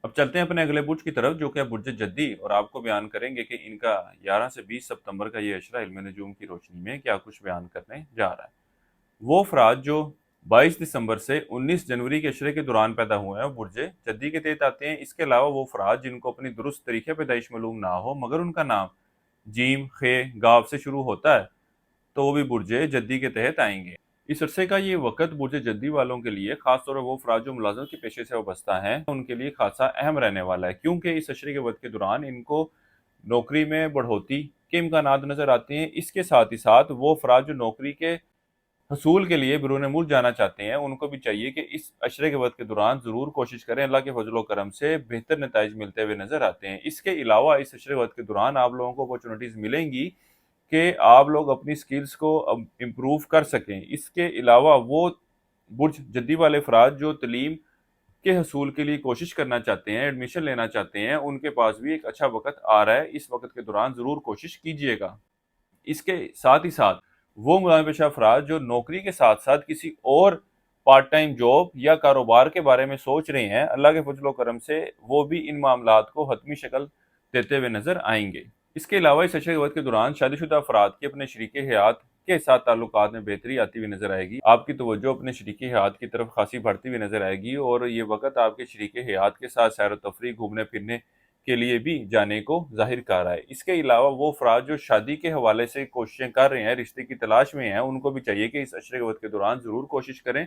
اب چلتے ہیں اپنے اگلے برج کی طرف جو کہ ہے برج جدی، اور آپ کو بیان کریں گے کہ ان کا 11 سے 20 ستمبر کا یہ اشرہ علم نجوم کی روشنی میں کیا کچھ بیان کرنے جا رہا ہے۔ وہ افراد جو 22 دسمبر سے 19 جنوری کے اشرے کے دوران پیدا ہوئے ہیں وہ برج جدی کے تحت آتے ہیں۔ اس کے علاوہ وہ افراد جن کو اپنی درست تاریخ پیدائش معلوم نہ ہو مگر ان کا نام جیم، خے، گاو سے شروع ہوتا ہے تو وہ بھی برج جدی کے تحت آئیں گے۔ اس عرصے کا یہ وقت برج جدی والوں کے لیے، خاص طور پر وہ افراد جو ملازمت کے پیشے سے وابستہ ہیں، ان کے لیے خاصا اہم رہنے والا ہے، کیونکہ اس عشرے کے وقت کے دوران ان کو نوکری میں بڑھوتی کے امکانات نظر آتے ہیں۔ اس کے ساتھ ہی ساتھ وہ افراد جو نوکری کے حصول کے لیے بیرون ملک جانا چاہتے ہیں ان کو بھی چاہیے کہ اس عشرے کے وقت کے دوران ضرور کوشش کریں۔ اللہ کے فضل و کرم سے بہتر نتائج ملتے ہوئے نظر آتے ہیں۔ اس کے علاوہ اس عشرے کے وقت کے دوران آپ لوگوں کو اپورچونیٹیز ملیں گی کہ آپ لوگ اپنی سکلز کو امپروو کر سکیں۔ اس کے علاوہ وہ برج جدی والے افراد جو تعلیم کے حصول کے لیے کوشش کرنا چاہتے ہیں، ایڈمیشن لینا چاہتے ہیں، ان کے پاس بھی ایک اچھا وقت آ رہا ہے۔ اس وقت کے دوران ضرور کوشش کیجیے گا۔ اس کے ساتھ ہی ساتھ وہ ملازم پیشہ افراد جو نوکری کے ساتھ ساتھ کسی اور پارٹ ٹائم جاب یا کاروبار کے بارے میں سوچ رہے ہیں، اللہ کے فضل و کرم سے وہ بھی ان معاملات کو حتمی شکل دیتے ہوئے نظر آئیں گے۔ اس کے علاوہ اس عشرے کے وقت کے دوران شادی شدہ افراد کے اپنے شریک حیات کے ساتھ تعلقات میں بہتری آتی ہوئی نظر آئے گی۔ آپ کی توجہ اپنے شریک حیات کی طرف خاصی بڑھتی ہوئی نظر آئے گی، اور یہ وقت آپ کے شریک حیات کے ساتھ سیر و تفریح، گھومنے پھرنے کے لیے بھی جانے کو ظاہر کر رہا ہے۔ اس کے علاوہ وہ افراد جو شادی کے حوالے سے کوششیں کر رہے ہیں، رشتے کی تلاش میں ہیں، ان کو بھی چاہیے کہ اس عشرے کے وقت کے دوران ضرور کوشش کریں۔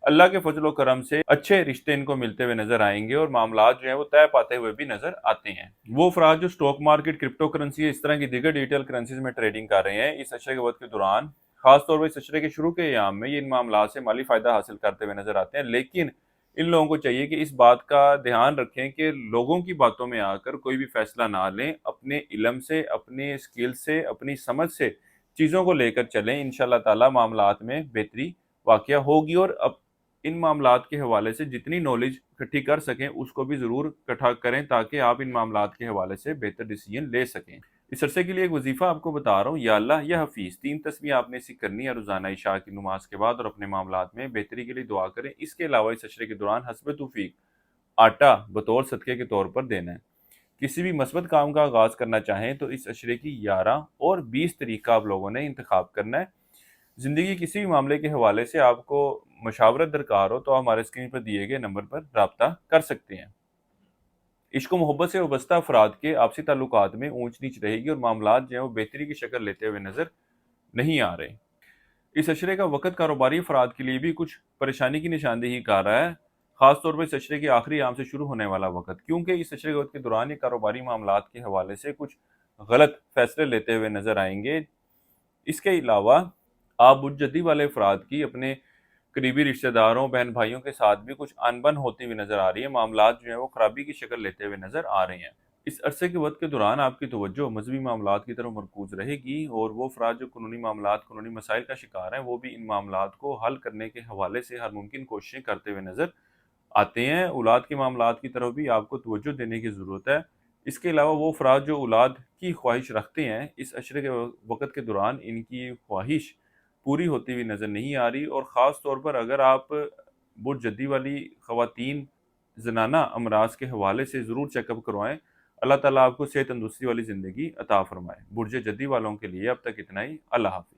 اللہ کے فضل و کرم سے اچھے رشتے ان کو ملتے ہوئے نظر آئیں گے، اور معاملات جو ہیں وہ طے پاتے ہوئے بھی نظر آتے ہیں۔ وہ افراد جو سٹاک مارکیٹ، کرپٹو کرنسی، اس طرح کی دیگر ڈیجیٹل کرنسیز میں ٹریڈنگ کر رہے ہیں، اس عشرے کے وقت کے دوران خاص طور پر اس عشرے کے شروع کے ایام میں یہ ان معاملات سے مالی فائدہ حاصل کرتے ہوئے نظر آتے ہیں، لیکن ان لوگوں کو چاہیے کہ اس بات کا دھیان رکھیں کہ لوگوں کی باتوں میں آ کر کوئی بھی فیصلہ نہ لیں، اپنے علم سے، اپنے سکل سے، اپنی سمجھ سے چیزوں کو لے کر چلیں۔ انشاءاللہ تعالی معاملات میں بہتری واقع ہوگی، اور اب ان معاملات کے حوالے سے جتنی نالج اکٹھی کر سکیں اس کو بھی ضرور اکٹھا کریں تاکہ آپ ان معاملات کے حوالے سے بہتر ڈیسیجن لے سکیں۔ اس عرصے کے لیے ایک وظیفہ آپ کو بتا رہا ہوں، یا اللہ یا حفیظ، 3 تسبیح آپ نے اسی کرنی ہے روزانہ عشاء کی نماز کے بعد، اور اپنے معاملات میں بہتری کے لیے دعا کریں۔ اس کے علاوہ اس عشرے کے دوران حسب توفیق آٹا بطور صدقے کے طور پر دینا ہے۔ کسی بھی مثبت کام کا آغاز کرنا چاہیں تو اس عشرے کی 11 اور 20 تاریخ کا آپ لوگوں نے انتخاب کرنا ہے۔ زندگی کسی بھی معاملے کے حوالے سے آپ کو مشاورت درکار ہو تو ہمارے اسکرین پر دیے گئے نمبر پر رابطہ کر سکتے ہیں۔ عشق و محبت سے وابستہ افراد کے آپسی تعلقات میں اونچ نیچ رہے گی، اور معاملات جو ہیں وہ بہتری کی شکل لیتے ہوئے نظر نہیں آ رہے۔ اس عشرے کا وقت کاروباری افراد کے لیے بھی کچھ پریشانی کی نشاندہی کر رہا ہے، خاص طور پر اس عشرے کے آخری ایام سے شروع ہونے والا وقت، کیونکہ اس عشرے کے وقت کے دوران یہ کاروباری معاملات کے حوالے سے کچھ غلط فیصلے لیتے ہوئے نظر آئیں گے۔ اس کے علاوہ آپ برج جدی والے افراد کی اپنے قریبی رشتہ داروں، بہن بھائیوں کے ساتھ بھی کچھ انبن ہوتی ہوئی نظر آ رہی ہے، معاملات جو ہیں وہ خرابی کی شکل لیتے ہوئے نظر آ رہے ہیں۔ اس عرصے کے وقت کے دوران آپ کی توجہ مذہبی معاملات کی طرف مرکوز رہے گی، اور وہ افراد جو قانونی معاملات، قانونی مسائل کا شکار ہیں، وہ بھی ان معاملات کو حل کرنے کے حوالے سے ہر ممکن کوششیں کرتے ہوئے نظر آتے ہیں۔ اولاد کے معاملات کی طرف بھی آپ کو توجہ دینے کی ضرورت ہے۔ اس کے علاوہ وہ افراد جو اولاد کی خواہش رکھتے ہیں، اس عشرے کے وقت کے دوران ان کی خواہش پوری ہوتی ہوئی نظر نہیں آ رہی، اور خاص طور پر اگر آپ برج جدی والی خواتین زنانہ امراض کے حوالے سے ضرور چیک اپ کروائیں۔ اللہ تعالیٰ آپ کو صحت تندرستی والی زندگی عطا فرمائے۔ برج جدی والوں کے لیے اب تک اتنا ہی۔ اللہ حافظ۔